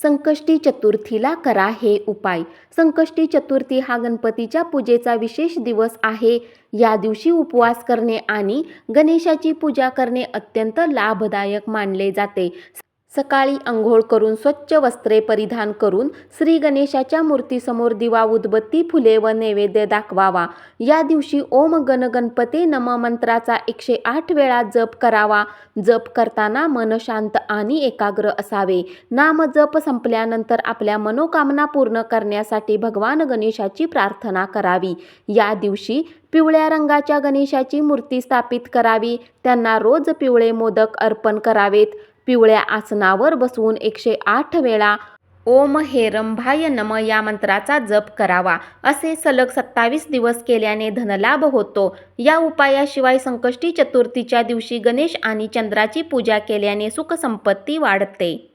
संकष्टी चतुर्थीला करा हे उपाय. संकष्टी चतुर्थी हा गणपतीच्या पूजेचा विशेष दिवस आहे. या दिवशी उपवास करणे आणि गणेशाची पूजा करणे अत्यंत लाभदायक मानले जाते. सकाळी अंघोळ करून स्वच्छ वस्त्रे परिधान करून श्री गणेशाच्या मूर्तीसमोर दिवा, उदबत्ती, फुले व नैवेद्य दाखवावा. या दिवशी ओम गण गणपते नम मंत्राचा 108 वेळा जप करावा. जप करताना मन शांत आणि एकाग्र असावे. नाम जप संपल्यानंतर आपल्या मनोकामना पूर्ण करण्यासाठी भगवान गणेशाची प्रार्थना करावी. या दिवशी पिवळ्या रंगाच्या गणेशाची मूर्ती स्थापित करावी. त्यांना रोज पिवळे मोदक अर्पण करावेत. पिवळ्या आसनावर बसवून 108 वेळा ओम हेरंभाय नम या मंत्राचा जप करावा. असे सलग 27 दिवस केल्याने धनलाभ होतो. या उपायाशिवाय संकष्टी चतुर्थीच्या दिवशी गणेश आणि चंद्राची पूजा केल्याने सुख संपत्ती वाढते.